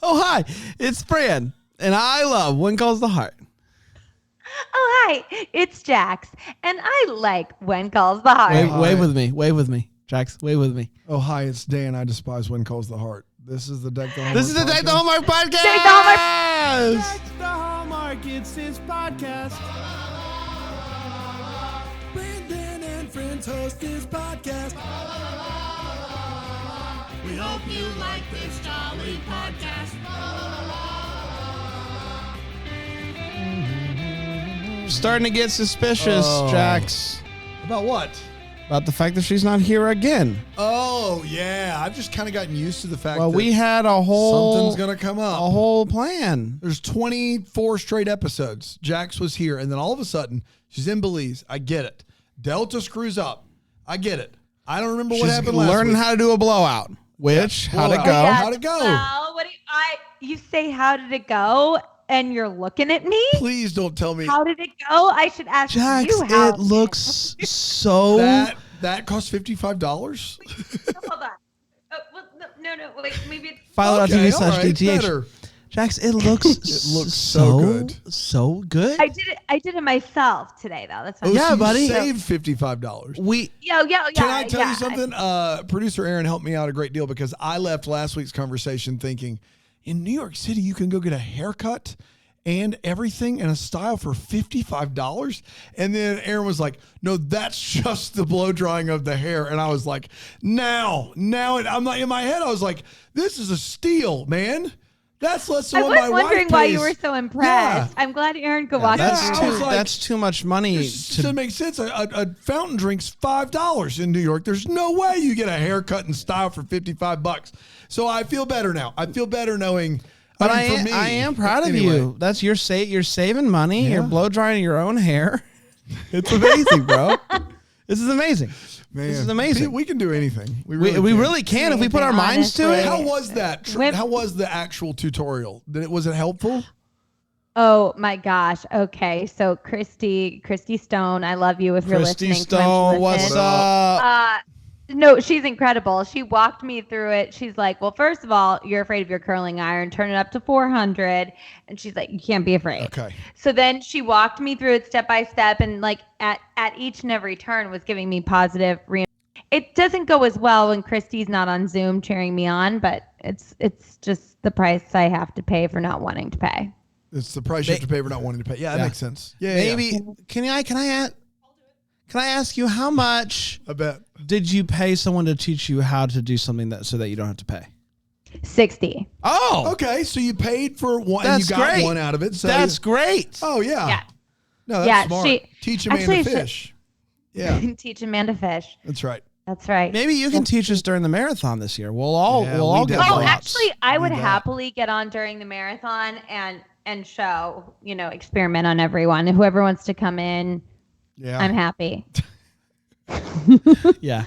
Oh, hi. It's Fran, and I love When Calls the Heart. Oh, hi. It's Jax, and I like When Calls the Heart. Wave with me. Wave with me. Jax, wave with me. Oh, hi. It's Dan. I despise When Calls the Heart. This is the Deck the Hallmark This is the Deck the Hallmark podcast. Deck the Hallmark. Deck the Hallmark. It's his podcast. Brandon and friends host this podcast. We hope you like this jolly podcast. Starting to get suspicious, Jax. About what? About the fact that she's not here again. Oh, yeah. I've just kind of gotten used to the fact that we had a whole... something's going to come up. A whole plan. There's 24 straight episodes. Jax was here, and then all of a sudden, she's in Belize. I get it. Delta screws up. I get it. I don't remember what happened last week. Learning how to do a blowout. Which, how'd it go? How'd it go? Well, you say, how did it go? And you're looking at me? Please don't tell me. How did it go? I should ask Jax, you how it looks so... That cost $55? Hold on. Well, no, wait, maybe it's... Philo.tv/DTH. Jax, it looks so good. So good. I did it myself today, though. That's fine. Yeah, so buddy. You saved $55. Can I tell you something? Producer Aaron helped me out a great deal because I left last week's conversation thinking, in New York City, you can go get a haircut and everything in a style for $55. And then Aaron was like, no, that's just the blow drying of the hair. And I was like, I'm not in my head. I was like, this is a steal, man. That's less than what my wife pays. I was wondering why you were so impressed. Yeah. I'm glad Aaron could watch that. That's too much money. To make sense. A fountain drink's $5 in New York. There's no way you get a haircut and style for $55. So I feel better now. I feel better knowing. But I am proud of you. That's you're saving money. Yeah. You're blow drying your own hair. It's amazing, bro. This is amazing. Man, this is amazing. We can do anything. We really can if we put our minds to it. How was that? How was the actual tutorial? Was it helpful? Oh my gosh. Okay. So Christy Stone, I love you if you're listening. Christy Stone, what's up? No, she's incredible. She walked me through it. She's like, well, first of all, you're afraid of your curling iron. Turn it up to 400. And she's like, you can't be afraid. Okay. So then she walked me through it step by step. And like at each and every turn was giving me positive reinforcement. It doesn't go as well when Christy's not on Zoom cheering me on, but it's just the price I have to pay for not wanting to pay. It's the price you have to pay for not wanting to pay. Yeah, that makes sense. Yeah. Maybe, can I ask you how much did you pay someone to teach you how to do something so that you don't have to pay? $60. Oh, okay. So you paid for one, and you got one out of it. So that's great. Oh yeah. Yeah. No, that's smart. Teach Amanda fish. Yeah. Teach Amanda fish. That's right. That's right. Maybe you can teach us during the marathon this year. We'll all get. Oh, actually, I would happily get on during the marathon and show, experiment on everyone. Whoever wants to come in. Yeah, I'm happy. Yeah.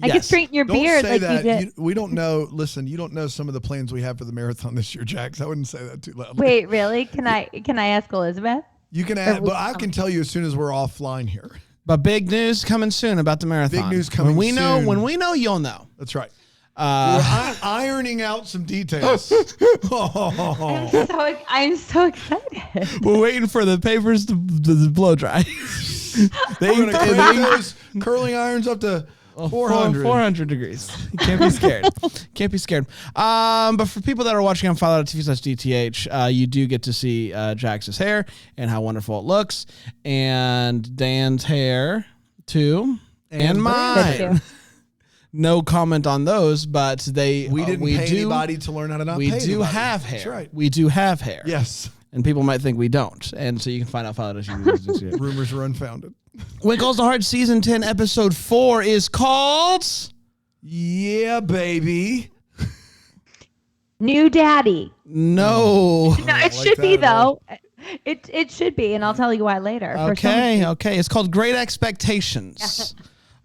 I could straighten your beard like you did. We don't know. Listen, you don't know some of the plans we have for the marathon this year, Jax. I wouldn't say that too loudly. Wait, really? Can I ask Elizabeth? You can ask, but I can tell you as soon as we're offline here. But big news coming soon about the marathon. Big news coming soon. When we know, you'll know. That's right. We're ironing out some details. I'm so excited. We're waiting for the papers to blow dry. We're going to crank those curling irons up to 400. 400 degrees. You can't be scared. Can't be scared. But for people that are watching on Philo.tv/DTH, you do get to see Jax's hair and how wonderful it looks. And Dan's hair, too. And mine. No comment on those, but we didn't pay anybody to learn how to not pay anybody. We do have hair. That's right. We do have hair. Yes. And people might think we don't. And so you can find out Philo.tv. Rumors are unfounded. When Calls the Heart Season 10, Episode 4 is called... Yeah, baby. New Daddy. No. No, it should be, though. It should be, and I'll tell you why later. Okay. It's called Great Expectations.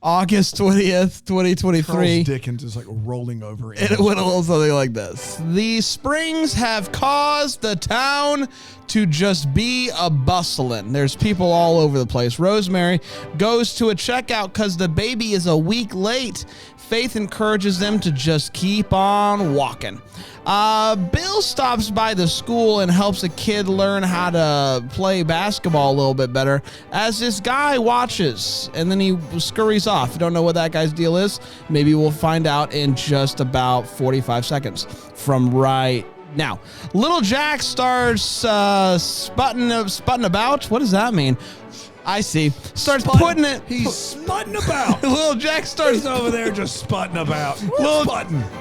August 20th, 2023. Charles Dickens is like rolling over. And it went a little something like this. The springs have caused the town to just be a bustling. There's people all over the place. Rosemary goes to a checkout because the baby is a week late. Faith encourages them to just keep on walking. Bill stops by the school and helps a kid learn how to play basketball a little bit better as this guy watches, and then he scurries off. You don't know what that guy's deal is? Maybe we'll find out in just about 45 seconds from right now. Little Jack starts sputting about. What does that mean? I see. Starts putting it. He's sputting about. Little Jack starts He's over there just sputting about.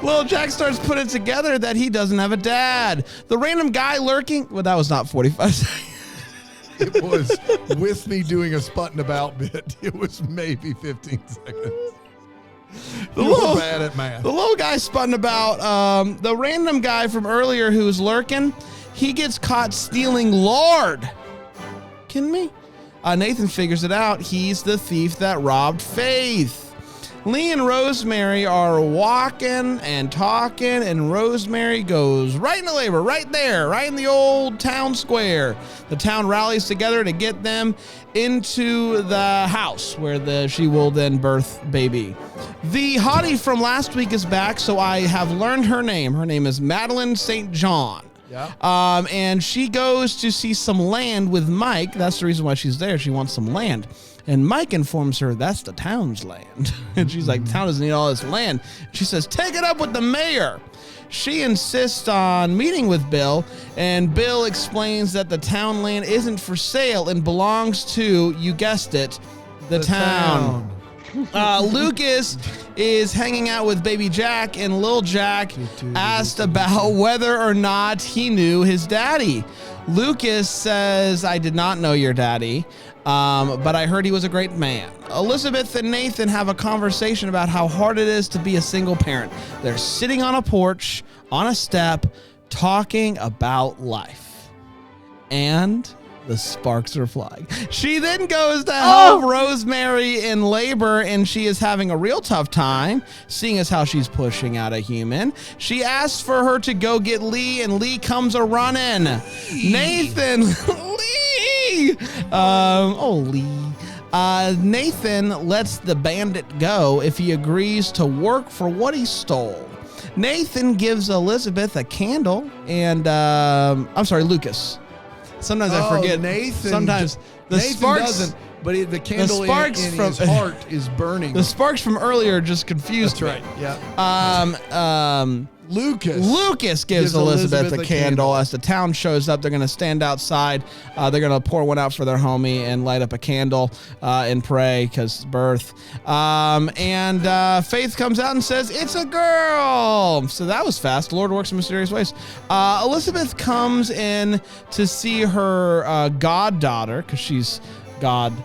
Little Jack starts putting it together that he doesn't have a dad. The random guy lurking. Well, that was not 45 seconds. It was with me doing a sputting about bit. It was maybe 15 seconds. You're bad at math. The little guy sputting about. The random guy from earlier who's lurking. He gets caught stealing lard. Kidding me? Nathan figures it out. He's the thief that robbed Faith. Lee and Rosemary are walking and talking, and Rosemary goes right into labor, right there, right in the old town square. The town rallies together to get them into the house where she will then birth baby. The hottie from last week is back, so I have learned her name. Her name is Madeline St. John. Yeah. And she goes to see some land with Mike. That's the reason why she's there. She wants some land. And Mike informs her that's the town's land. And she's like, the town doesn't need all this land. She says, take it up with the mayor. She insists on meeting with Bill, and Bill explains that the town land isn't for sale and belongs to, you guessed it, the town. Lucas is hanging out with baby Jack, and Lil Jack asked about whether or not he knew his daddy. Lucas says, I did not know your daddy, but I heard he was a great man. Elizabeth and Nathan have a conversation about how hard it is to be a single parent. They're sitting on a porch, on a step, talking about life. And the sparks are flying. She then goes to help Rosemary in labor, and she is having a real tough time, seeing as how she's pushing out a human. She asks for her to go get Lee, and Lee comes a-running. Nathan, Lee! Nathan lets the bandit go if he agrees to work for what he stole. Nathan gives Elizabeth a candle, and, Lucas. Sometimes I forget. Nathan. Sometimes the Nathan sparks doesn't, but the candle in from his heart is burning. The sparks from earlier just confused me. That's right. Yeah. Lucas gives Elizabeth a candle. As the town shows up, they're going to stand outside. They're going to pour one out for their homie and light up a candle and pray because birth. And Faith comes out and says, it's a girl. So that was fast. Lord works in mysterious ways. Elizabeth comes in to see her goddaughter because she's godmother.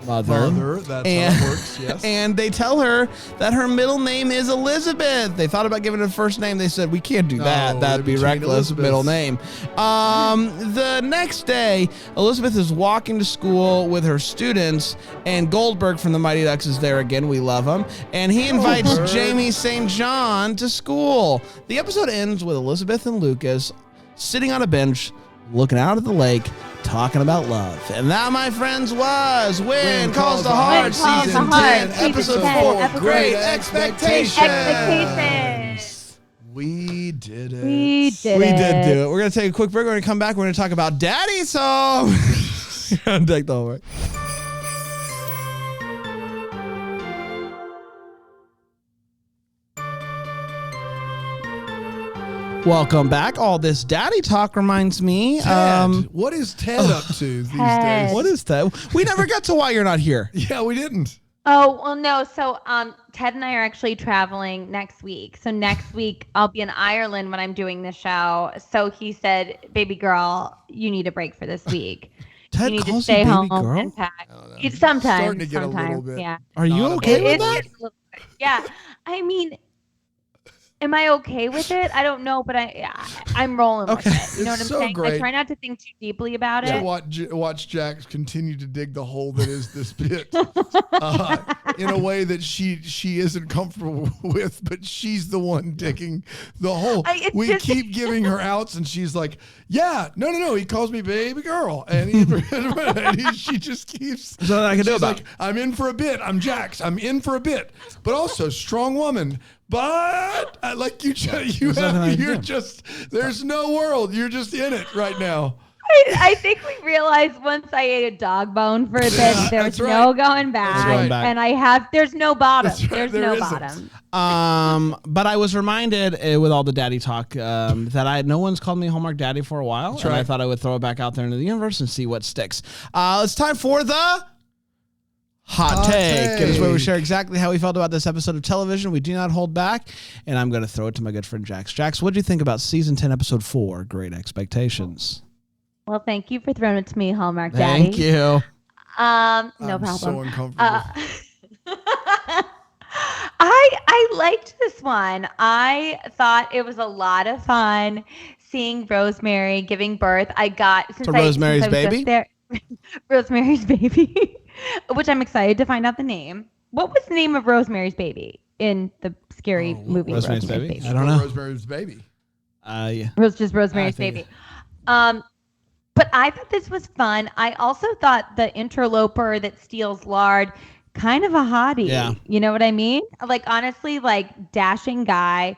That's how it works, yes. And they tell her that her middle name is Elizabeth. They thought about giving it a first name. They said, we can't do that. No, That'd be reckless. Middle name. The next day, Elizabeth is walking to school with her students, and Goldberg from the Mighty Ducks is there again. We love him. And he invites Jamie St. John to school. The episode ends with Elizabeth and Lucas sitting on a bench, looking out at the lake, talking about love. And that, my friends, was When Calls the Heart, Season 10, Episode 4, Great Expectations. We did it. We did do it. We're going to take a quick break. We're going to come back. We're going to talk about Daddy Song. Take the whole way. Welcome back. All this daddy talk reminds me. Ted. What is Ted up to these days? What is Ted? We never got to why you're not here. Yeah, we didn't. Oh, well, no. So Ted and I are actually traveling next week. So next week I'll be in Ireland when I'm doing the show. So he said, baby girl, you need a break for this week. Ted you need to calls stay you baby home girl? and pack. It's sometimes. Starting to get a little bit. Yeah. Are you okay with that? Yeah. I mean, Am I okay with it? I don't know, but I'm rolling with Okay. it. You know what I'm It's so saying? great. I try not to think too deeply about To it. watch Jax continue to dig the hole that is this bit in a way that she isn't comfortable with, but she's the one digging the hole. We keep giving her outs, and she's like, "Yeah, no, he calls me baby girl," and she just keeps. There's nothing I can do she's about like, "I'm in for a bit. I'm Jax. I'm in for a bit, but also strong woman." But like you're just there's no world. You're just in it right now. I think we realized once I ate a dog bone for a bit, there's no going back. And there's no bottom. There's no bottom. But I was reminded with all the daddy talk that no one's called me Hallmark Daddy for a while. And I thought I would throw it back out there into the universe and see what sticks. It's time for the Hot Take. It is where we share exactly how we felt about this episode of television. We do not hold back. And I'm going to throw it to my good friend Jax. Jax, what do you think about season 10, episode 4, Great Expectations? Well, thank you for throwing it to me, Hallmark Daddy. Thank you. No I'm problem. so uncomfortable. I liked this one. I thought it was a lot of fun seeing Rosemary giving birth. Rosemary's Baby? Rosemary's Baby, which I'm excited to find out the name. What was the name of Rosemary's Baby in the scary movie? Rosemary's Baby? I don't know. Rosemary's Baby. Yeah. Just Rosemary's Baby. But I thought this was fun. I also thought the interloper that steals lard, kind of a hottie. Yeah. You know what I mean? Like, honestly, like, dashing guy.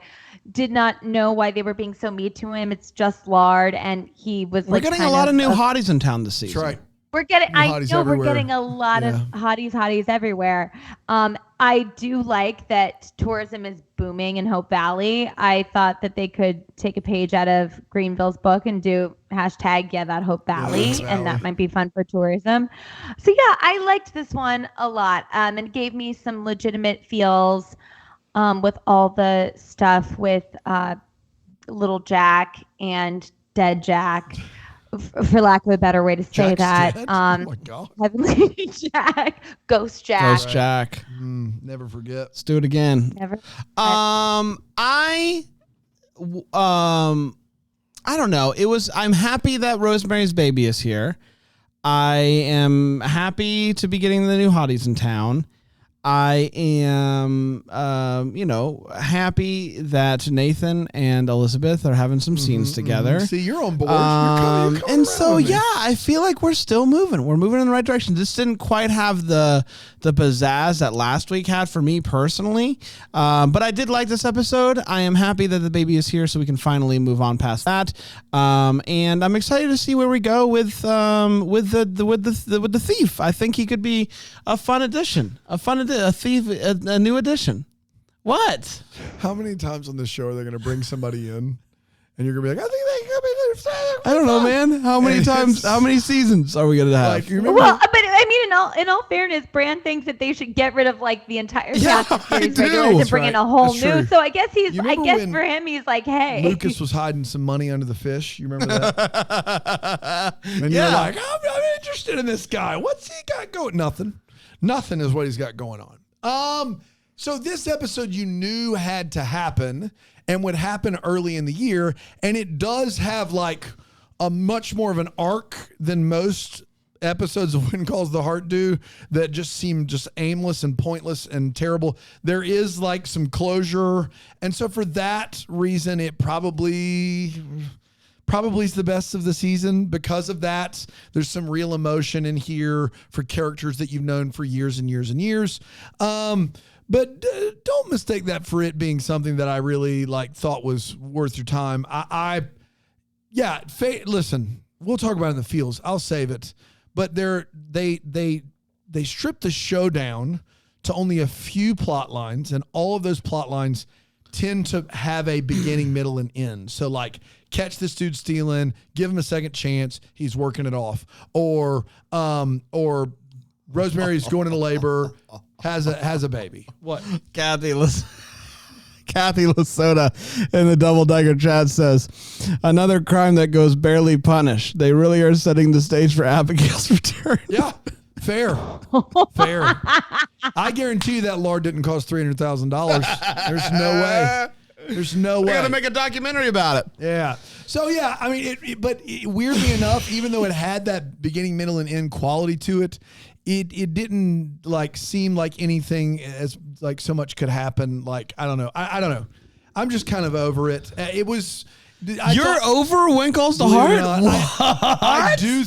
Did not know why they were being so mean to him. It's just lard, and he was We're getting a lot of new hotties in town this season. That's right. We're getting. I know everywhere. we're getting a lot of hotties everywhere. I do like that tourism is booming in Hope Valley. I thought that they could take a page out of Greenville's book and do hashtag that Hope Valley, and that might be fun for tourism. So yeah, I liked this one a lot, and it gave me some legitimate feels with all the stuff with little Jack and dead Jack. For lack of a better way to say that. Oh my God. Heavenly Jack, Ghost Jack. Ghost Jack. Never forget. Let's do it again. Never. I don't know. I'm happy that Rosemary's Baby is here. I am happy to be getting the new hotties in town. I am, happy that Nathan and Elizabeth are having some scenes together. See, you're on board. You're coming and so, around, man. I feel like we're still moving. We're moving in the right direction. This didn't quite have the pizzazz that last week had for me personally, but I did like this episode. I am happy that the baby is here, so we can finally move on past that. And I'm excited to see where we go with the thief. I think he could be a fun addition. A new addition. What? How many times on this show are they going to bring somebody in, and you're going to be like, I think they could be. I don't know, man. How many times? How many seasons are we going to have? Like, you remember? Well, but I mean, in all fairness, Brand thinks that they should get rid of like the entire cast of series regulars and bring in a whole That's new. true. So I guess when for him, he's like, hey. Lucas was hiding some money under the fish. You remember that? And you're like, I'm interested in this guy. What's he got going? Nothing is what he's got going on. So this episode you knew had to happen and would happen early in the year, and it does have like a much more of an arc than most episodes of When Calls the Heart do that just seem just aimless and pointless and terrible. There is like some closure, and so for that reason, it probably is the best of the season. Because of that, there's some real emotion in here for characters that you've known for years and years and years. But don't mistake that for it being something that I really thought was worth your time. Listen, we'll talk about it in the feels. I'll save it. But they stripped the show down to only a few plot lines, and all of those plot lines tend to have a beginning, middle, and end. So catch this dude stealing, give him a second chance, he's working it off. Or Rosemary's going into labor, has a baby. What? Kathy Lasota in the Double Decker chat says, another crime that goes barely punished. They really are setting the stage for Abigail's return. Yeah, fair. I guarantee you that lard didn't cost $300,000. There's no way. There's no way. I got to make a documentary about it. Yeah. So yeah, I mean, weirdly enough, even though it had that beginning, middle, and end quality to it, it didn't like seem like anything as like so much could happen. Like I don't know. I don't know. I'm just kind of over it. It was. You're over When Calls the Believe it Heart? or not, I do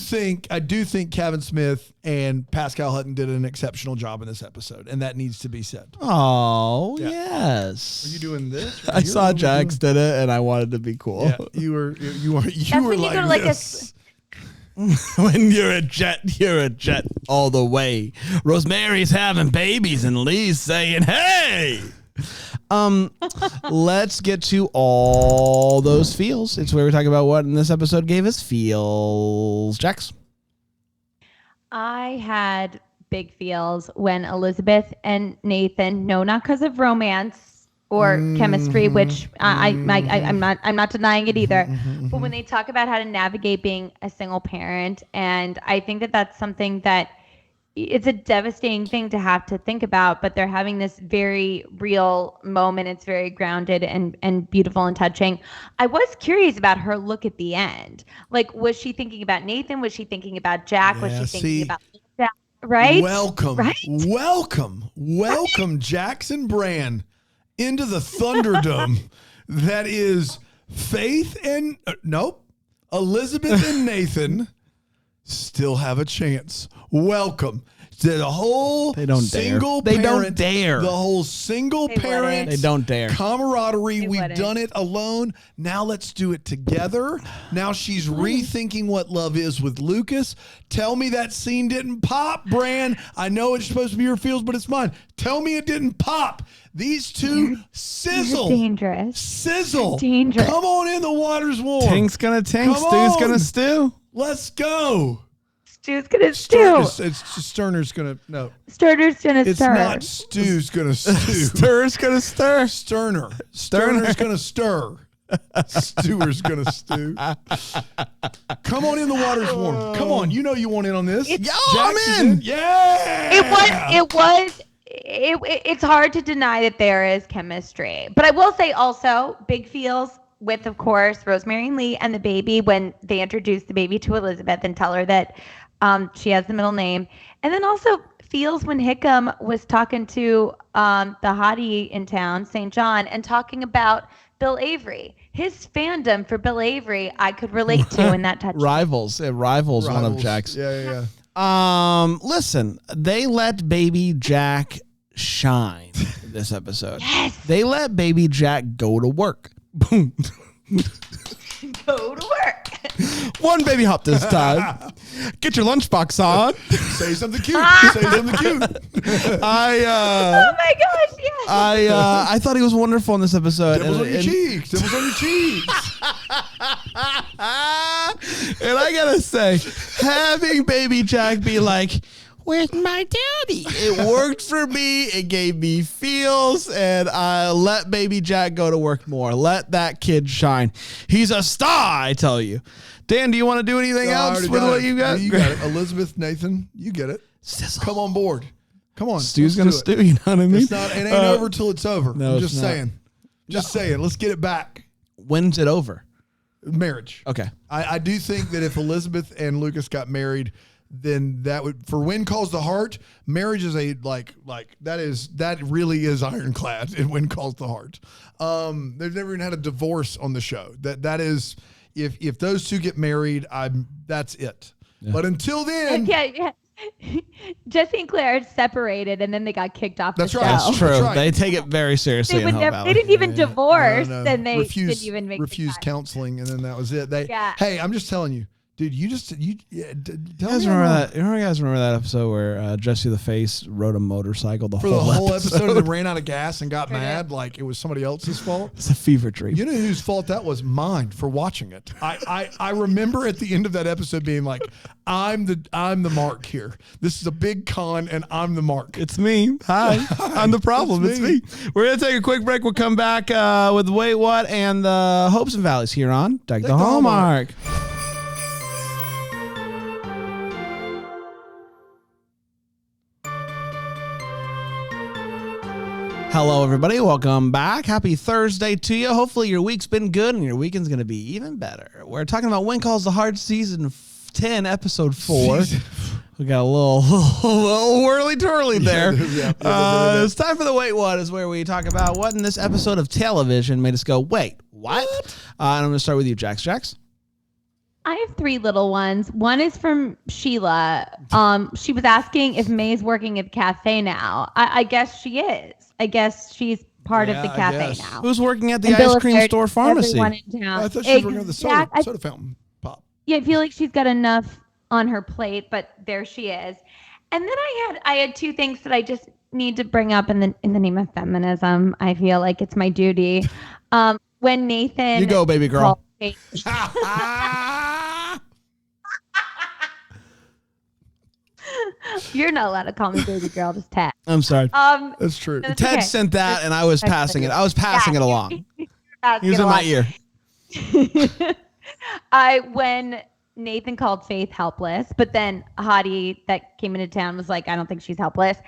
think Kevin Smith and Pascal Hutton did an exceptional job in this episode, and that needs to be said. Oh, Yeah. yes. Are you doing this? I saw Jax did it, and I wanted to be cool. Yeah, you were That's when you like go to like this. When you're a jet all the way. Rosemary's having babies, and Lee's saying, hey! Let's get to all those feels. It's where we talk about what in this episode gave us feels. Jax? I had big feels when Elizabeth and Nathan, no, not because of romance or chemistry, which I'm not denying it either. But when they talk about how to navigate being a single parent, and I think that that's something that it's a devastating thing to have to think about, but they're having this very real moment. It's very grounded and beautiful and touching. I was curious about her look at the end. Like, was she thinking about Nathan? Was she thinking about Jack? Was she thinking about Jack? Right? Welcome, Jackson Brand into the Thunderdome. That is Faith and Elizabeth and Nathan still have a chance. Welcome to the whole single They parent. don't dare. The whole single parent. They don't dare. Camaraderie. We've done it alone. Now let's do it together. Now she's rethinking what love is with Lucas. Tell me that scene didn't pop, Bran. I know it's supposed to be your feels, but it's mine. Tell me it didn't pop. These two sizzle. Dangerous. Sizzle. Dangerous. Come on in, the water's warm. Tink's gonna tink, Come Stew's on. gonna stew. Let's go. Stew's gonna stew. Sterner's gonna Sturder's gonna It's stir. not Stew's gonna stew. Stir's gonna stir. Sterner's gonna stir. Stewer's gonna stew. Come on in, the water's warm. Come on, you know you want in on this. I'm in. Yeah. It's hard to deny that there is chemistry, but I will say also big feels with, of course, Rosemary and Lee and the baby when they introduce the baby to Elizabeth and tell her that she has the middle name. And then also feels when Hickam was talking to the hottie in town, St. John, and talking about Bill Avery. His fandom for Bill Avery, I could relate to, and that touched me. Rivals one of Jack's. Yeah. Listen, they let baby Jack shine this episode. Yes. They let baby Jack go to work. Boom. Go to work. One baby hop this time. Get your lunchbox on. Say something cute. Say something cute. Oh my gosh, yes. I thought he was wonderful in this episode. Dimples on your cheeks. Dimples on your cheeks. And I gotta say, having baby Jack be like, where's my daddy? It worked for me. It gave me feels, and I let baby Jack go to work more. Let that kid shine. He's a star, I tell you. Dan, do you want to do anything else with what you got? You got it. Elizabeth, Nathan, you get it. Sizzle. Come on board. Come on. Stew's let's gonna do it. stew, you know what I mean? It's not. It ain't over till it's over. no, I'm it's just not. saying. Just saying. Let's get it back. When's it over? Marriage. Okay. I do think that if Elizabeth and Lucas got married, then that would, for When Calls the Heart, marriage is a that really is ironclad in When Calls the Heart. They've never even had a divorce on the show. That is, if those two get married, that's it. Yeah. But until then, yeah. Jesse and Claire separated, and then they got kicked off the show. That's true. That's right. They take it very seriously. They didn't even divorce, and they refused, didn't even make refused counseling, and then that was it. Yeah. Hey, I'm just telling you. Dude, you guys remember that? You guys remember that episode where Jesse the Face rode a motorcycle for the whole episode and ran out of gas and got mad like it was somebody else's fault? It's a fever dream. You know whose fault that was? Mine for watching it. I remember at the end of that episode being like, I'm the mark here. This is a big con and I'm the mark. It's me. Hi. I'm the problem. It's me. We're going to take a quick break. We'll come back with Wait What and the Hopes and Valleys here on Deck the Hallmark. Hello, everybody. Welcome back. Happy Thursday to you. Hopefully your week's been good and your weekend's going to be even better. We're talking about When Calls the Heart, Season 10, Episode 4. We got a little whirly-twirly there. It's time for the Wait What, is where we talk about what in this episode of television made us go, wait, what? And I'm going to start with you, Jax. Jax? I have 3 little ones. One is from Sheila. She was asking if May's working at the cafe now. I guess she is. I guess she's part of the cafe now. Who's working at the And ice cream store pharmacy? Everyone in town. I thought she was working at the soda fountain pop. Yeah, I feel like she's got enough on her plate, but there she is. And then I had 2 things that I just need to bring up in the name of feminism. I feel like it's my duty. When Nathan, you go, baby girl. You're not allowed to call me baby girl, just Ted. I'm sorry. That's true. That's Ted okay. sent that, and I was passing it. I was passing it along. He was in my ear. When Nathan called Faith helpless, but then Hottie that came into town was like, I don't think she's helpless.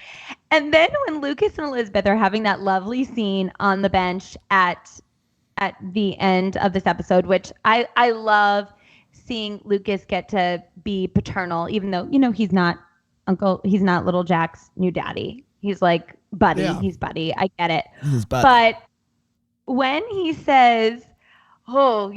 And then when Lucas and Elizabeth are having that lovely scene on the bench at the end of this episode, which I love seeing Lucas get to be paternal, even though, he's not little Jack's new daddy. He's like buddy. Yeah. He's buddy. I get it. He's buddy. But when he says, oh,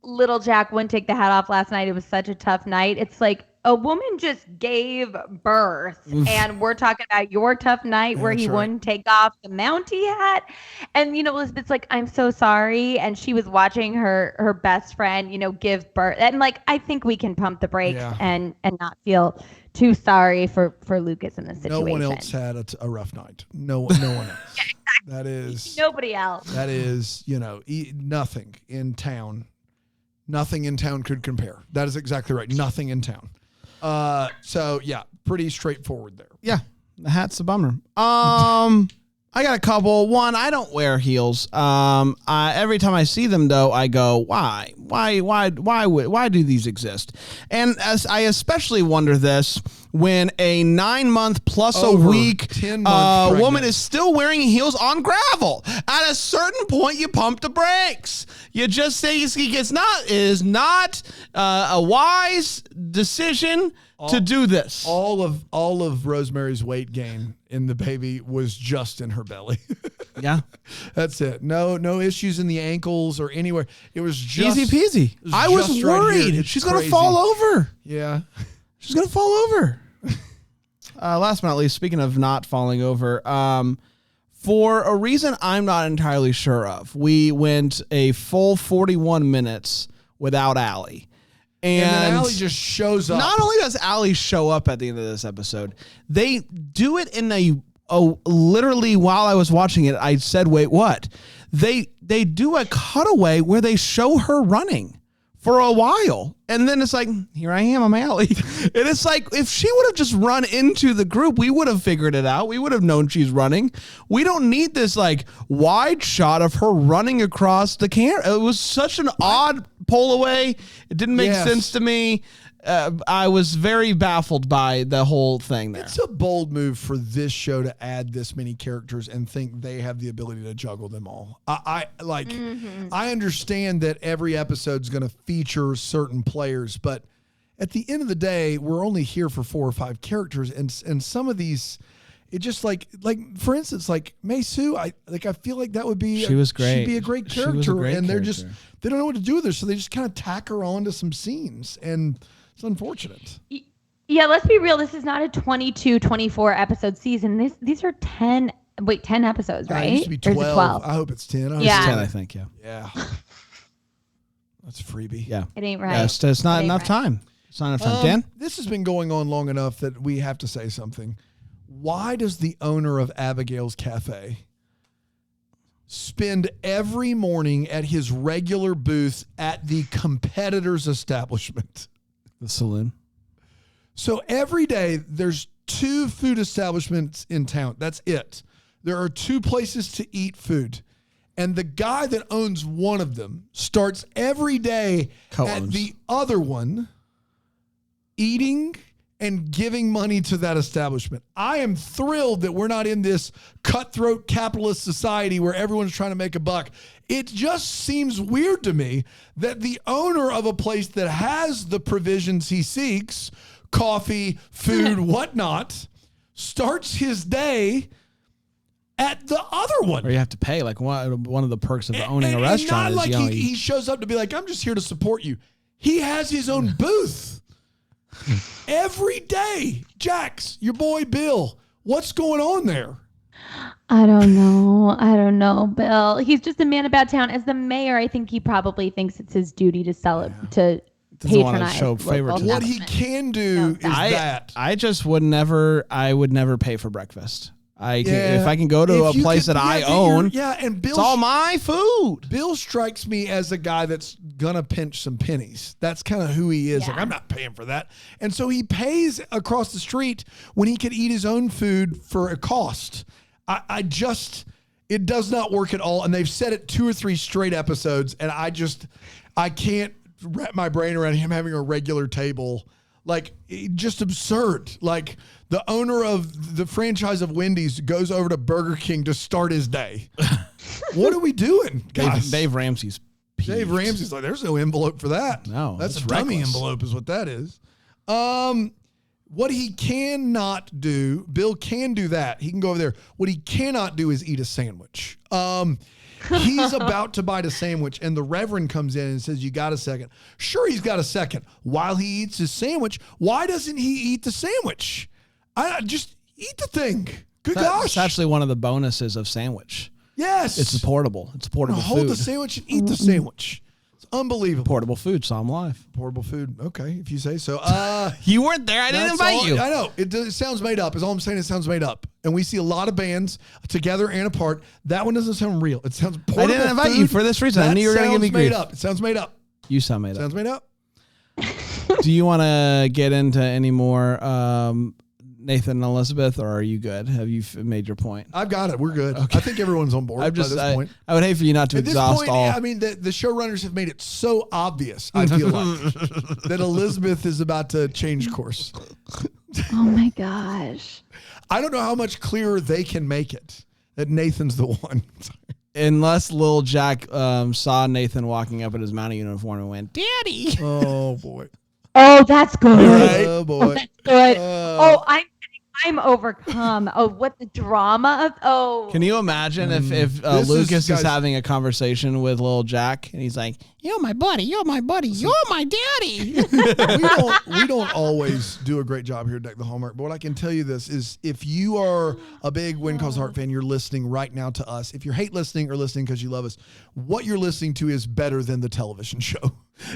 little Jack wouldn't take the hat off last night. It was such a tough night. It's like a woman just gave birth. And we're talking about your tough night where he wouldn't take off the Mountie hat. And, Elizabeth's like, I'm so sorry. And she was watching her best friend, give birth. And I think we can pump the brakes and not feel too sorry for Lucas in this situation. No one else had a rough night. No one else. Yeah, exactly. That is. Nobody else. That is, nothing in town. Nothing in town could compare. That is exactly right. Nothing in town. So yeah, pretty straightforward there. Yeah, the hat's a bummer. I got a couple. One, I don't wear heels. Every time I see them, though, I go, why do these exist? And I especially wonder this when a 9-month plus a week 10-month woman is still wearing heels on gravel. At a certain point, you pump the brakes. You just say it is not a wise decision to do this. All of Rosemary's weight gain in the baby was just in her belly. Yeah. That's it. No issues in the ankles or anywhere. It was just easy peasy. I was worried. Right, she's going to fall over. Yeah. She's going to fall over. Last but not least, speaking of not falling over, for a reason I'm not entirely sure of, we went a full 41 minutes without Allie. And then Allie just shows up. Not only does Allie show up at the end of this episode, they do it in literally while I was watching it, I said, wait, what? They do a cutaway where they show her running for a while. And then it's like, here I am, I'm Allie. And it's like, if she would have just run into the group, we would have figured it out. We would have known she's running. We don't need this wide shot of her running across the camera. It was such an odd pull away. It didn't make sense to me. I was very baffled by the whole thing there. It's a bold move for this show to add this many characters and think they have the ability to juggle them all. I understand that every episode's going to feature certain players, but at the end of the day, we're only here for 4 or 5 characters, and some of these, it just for instance, Mei Su, I feel like that would be she was great. She'd be a great character, and they don't know what to do with her, so they just kind of tack her onto some scenes, and it's unfortunate. Yeah, let's be real. This is not a 22, 24 episode season. These are 10 episodes, right? It used to be 12. 12. I hope it's 10. Yeah. It's 10, I think, yeah. Yeah. That's a freebie. Yeah. It ain't right. Yeah, it's not enough time. It's not enough time. Dan? This has been going on long enough that we have to say something. Why does the owner of Abigail's Cafe spend every morning at his regular booth at the competitor's establishment? The saloon. So every day there's 2 food establishments in town. That's it. There are 2 places to eat food. And the guy that owns one of them starts every day at the other one, eating and giving money to that establishment. I am thrilled that we're not in this cutthroat capitalist society where everyone's trying to make a buck. It just seems weird to me that the owner of a place that has the provisions he seeks, coffee, food, whatnot, starts his day at the other one. Or you have to pay. Like one of the perks of owning a And restaurant not is like he shows up to be like, I'm just here to support you. He has his own booth every day. Jax, your boy Bill, what's going on there? I don't know, Bill. He's just a man about town. As the mayor, I think he probably thinks it's his duty to sell it, to Doesn't want to patronize show local favoritism. What he establishment. can do is that. I just would never pay for breakfast. If I can go to a place that I own, and it's all my food. Bill strikes me as a guy that's gonna pinch some pennies. That's kind of who he is. Yeah. Like, I'm not paying for that. And so he pays across the street when he could eat his own food for a cost. It does not work at all. And they've said it 2 or 3 straight episodes. And I can't wrap my brain around him having a regular table. Like, just absurd. Like, the owner of the franchise of Wendy's goes over to Burger King to start his day. What are we doing, guys? Dave Ramsey's peeved. Dave Ramsey's like, there's no envelope for that. No, that's it's a dummy reckless. envelope is what that is. What he cannot do, Bill can do that. He can go over there. What he cannot do is eat a sandwich. He's about to bite a sandwich, and the Reverend comes in and says, you got a second. Sure, he's got a second. While he eats his sandwich, why doesn't he eat the sandwich? I just eat the thing. Good gosh. It's actually one of the bonuses of sandwich. Yes. It's portable. It's portable Hold food. the sandwich and eat the sandwich. It's unbelievable. Portable food. Saw him live. Portable food. Okay, if you say so. You weren't there. I didn't invite you. I know. It sounds made up. Is all I'm saying. It sounds made up. And we see a lot of bands together and apart. That one doesn't sound real. It sounds portable. I didn't invite you for this reason. I knew you were going to give me grief. Made up. It sounds made up. You sound made up. Sounds made up. Do you want to get into any more Nathan and Elizabeth, or are you good? Have you made your point? I've got it. We're good. Okay. I think everyone's on board by this point. I would hate for you not to At this exhaust point, all. I mean, the showrunners have made it so obvious, I feel like, that Elizabeth is about to change course. Oh my gosh. I don't know how much clearer they can make it that Nathan's the one. Unless Lil Jack saw Nathan walking up in his mountain uniform and went, "Daddy." Oh, boy. Oh, that's good. Right? Oh, boy. Oh, that's good. I'm overcome. Oh, what the drama of, oh. Can you imagine if Lucas is having a conversation with Lil Jack and he's like, "You're my buddy, you're my buddy, you're my daddy." we don't always do a great job here at Deck the Hallmark, but what I can tell you this is if you are a big When Calls Heart fan, you're listening right now to us. If you hate listening or listening because you love us, what you're listening to is better than the television show.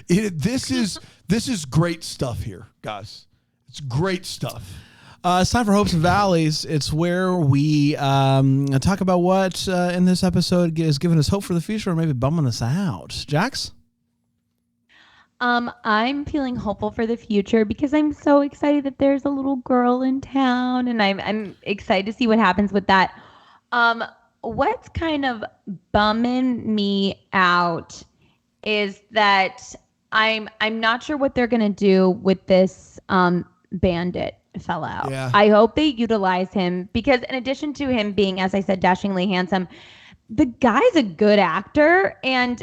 This is great stuff here, guys. It's great stuff. It's time for Hopes and Valleys. It's where we talk about what in this episode is giving us hope for the future or maybe bumming us out. Jax? I'm feeling hopeful for the future because I'm so excited that there's a little girl in town, and I'm excited to see what happens with that. What's kind of bumming me out is that I'm not sure what they're gonna do with this bandit fell out. Yeah. I hope they utilize him because in addition to him being, as I said, dashingly handsome, the guy's a good actor, and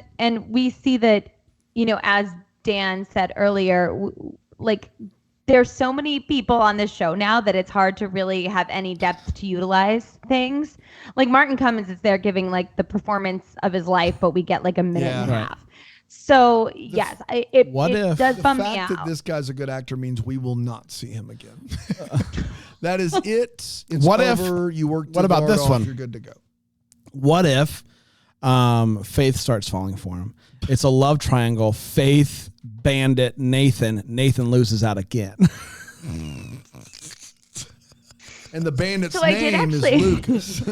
we see that, you know, as Dan said earlier, like there's so many people on this show now that it's hard to really have any depth to utilize things. Like Martin Cummins is there giving like the performance of his life, but we get like a minute and a half. So yes, it does bum me out. The fact that this guy's a good actor means we will not see him again. That is it. It's over. You worked. What about this one? You're good to go. What if Faith starts falling for him? It's a love triangle. Faith, Bandit, Nathan. Nathan loses out again. And the bandit's So name is Lucas.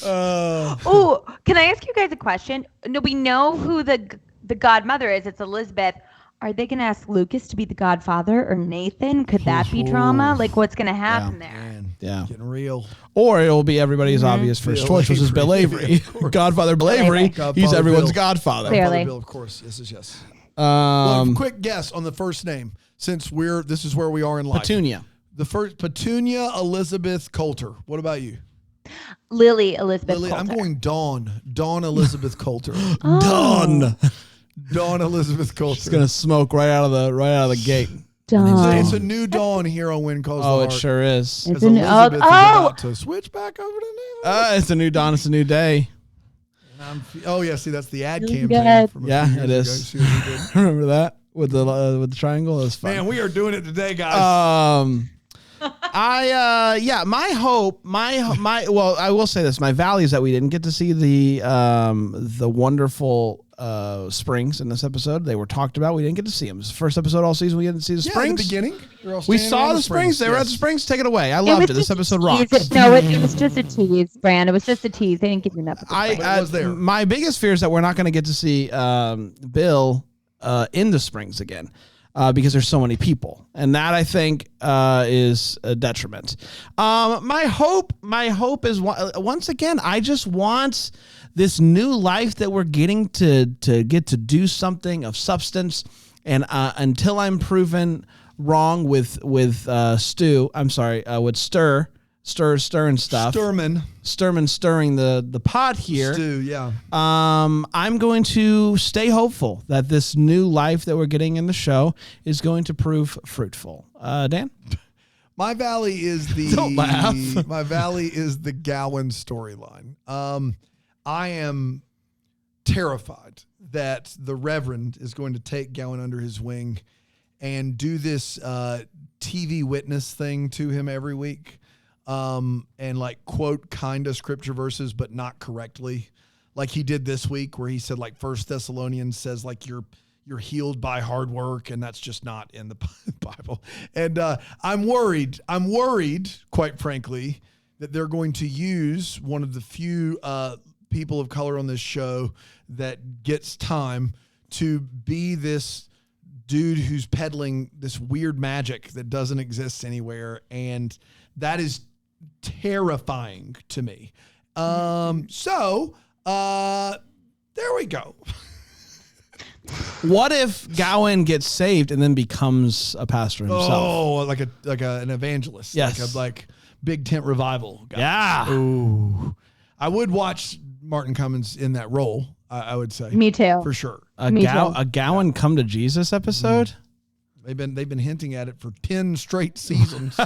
Oh, can I ask you guys a question? No, we know who the godmother is. It's Elizabeth. Are they going to ask Lucas to be the godfather or Nathan? Could that be drama? Like, what's going to happen there? Man, Yeah. getting real. Or it'll be everybody's obvious first choice, which is Bill Avery. Godfather Bill Avery. Godfather He's everyone's Bill. godfather. Clearly. Father Bill, of course. Yes. Um, Quick guess on the first name. since this is where we are in life. Petunia. The first, Petunia Elizabeth Coulter. What about you? Lily Elizabeth Coulter. I'm going Dawn Elizabeth Coulter. Dawn. Dawn Elizabeth Coulter. She's gonna smoke right out of the gate. Dawn. It's a new dawn here on When Calls the Oh, Heart. it sure is. As Elizabeth is about to switch back over to new. It's a new dawn. It's a new day. See, that's the ad Really campaign. good. From a Yeah, few it years is. ago. See what we did? Remember that with the triangle? It was fun. Man, we are doing it today, guys. My hope, well, I will say this. My valley is that we didn't get to see the wonderful springs in this episode. They were talked about. We didn't get to see them. It's the first episode all season we didn't see the springs. At the beginning. We saw the springs. They were at the springs. Take it away. I loved it. This episode rocks. No, it was just a tease, Bran. It was just a tease. They didn't give you enough. It was there. My biggest fear is that we're not going to get to see Bill in the springs again. Because there's so many people, and that I think is a detriment. My hope is once again, I just want this new life that we're getting to get to do something of substance, and until I'm proven wrong with Stu, I'm sorry, with stir and stuff. Sturman stirring the pot here. Stu, yeah. I'm going to stay hopeful that this new life that we're getting in the show is going to prove fruitful. Dan? My valley is the Don't laugh. My valley is the Gowan storyline. I am terrified that the Reverend is going to take Gowan under his wing and do this TV witness thing to him every week. And like quote kind of scripture verses, but not correctly. Like he did this week where he said like 1 Thessalonians says like you're healed by hard work, and that's just not in the Bible. And I'm worried, quite frankly, that they're going to use one of the few people of color on this show that gets time to be this dude who's peddling this weird magic that doesn't exist anywhere. And that is terrifying to me. So there we go. What if Gowan gets saved and then becomes a pastor himself? Oh, like an evangelist. Yes. Like big tent revival guy. Yeah. Ooh. I would watch Martin Cummins in that role, I would say. Me too. For sure. A Gowan come to Jesus episode? They've been hinting at it for 10 straight seasons.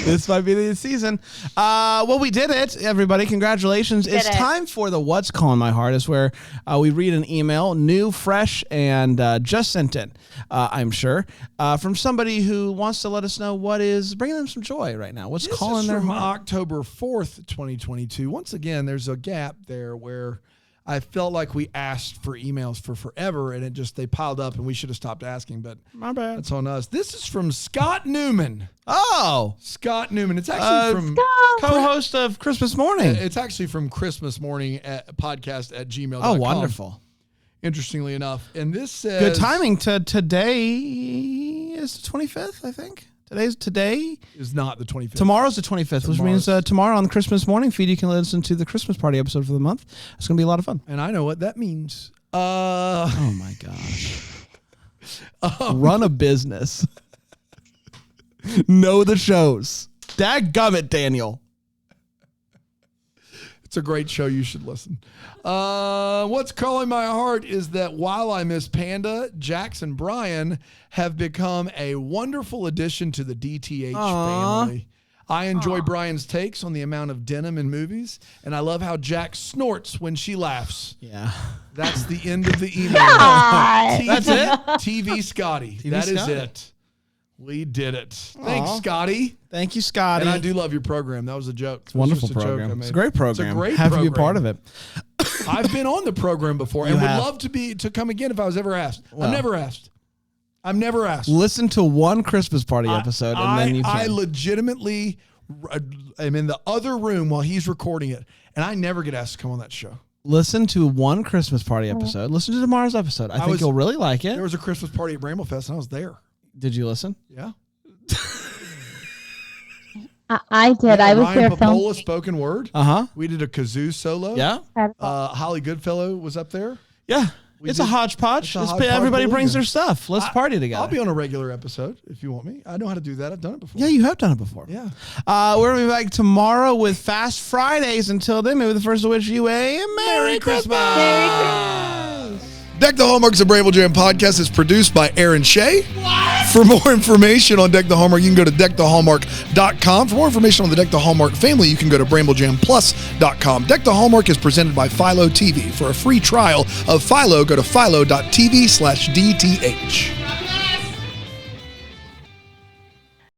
This might be the season. Well, we did it, everybody. Congratulations. It's time for the What's Calling My Heart, is where we read an email, new, fresh, and just sent in, I'm sure, from somebody who wants to let us know what is bringing them some joy right now. What's calling their heart? October 4th, 2022. Once again, there's a gap there where I felt like we asked for emails for forever, and they piled up, and we should have stopped asking, but My bad. that's on us. This is from Scott Newman. Oh, Scott Newman. It's actually from co-host of Christmas Morning. It's actually from Christmas Morning podcast at gmail.com. Oh, wonderful. Interestingly enough. And this says... Good timing. Today is the 25th, I think. Today is not the 25th. Tomorrow's the 25th, which means tomorrow on the Christmas Morning feed, you can listen to the Christmas party episode for the month. It's going to be a lot of fun. And I know what that means. Oh, my gosh. Run a business. Know the shows. Dadgummit, Daniel. It's a great show. You should listen. What's calling my heart is that while I miss Panda, Jax and Brian have become a wonderful addition to the DTH family. I enjoy Brian's takes on the amount of denim in movies, and I love how Jax snorts when she laughs. Yeah. That's the end of the email. That's it? TV Scotty. That is it. We did it. Thanks, Scotty. Thank you, Scotty. And I do love your program. That was a joke. It's a wonderful program. It's a great program. It's a great Have program. to be a part of it. I've been on the program before and would love to come again if I was ever asked. Well, I'm never asked. Listen to one Christmas party episode and then you can. I legitimately am in the other room while he's recording it, and I never get asked to come on that show. Listen to one Christmas party episode. Listen to tomorrow's episode. I think you'll really like it. There was a Christmas party at Bramblefest, and I was there. Did you listen? Yeah. I did. I was Ryan there. Popola spoken word. Uh-huh. We did a kazoo solo. Yeah. Holly Goodfellow was up there. Yeah. It's a hodgepodge. It's a hodgepodge Everybody brings delusion. their stuff. Let's party together. I'll be on a regular episode if you want me. I know how to do that. I've done it before. Yeah, you have done it before. Yeah. We're going to be back tomorrow with Fast Fridays. Until then, maybe the first to wish you a Merry Christmas. Deck the Hallmark's a Bramble Jam podcast is produced by Aaron Shea. For more information on Deck the Hallmark, you can go to deckthehallmark.com. For more information on the Deck the Hallmark family, you can go to bramblejamplus.com. Deck the Hallmark is presented by Philo TV. For a free trial of Philo, go to philo.tv/DTH.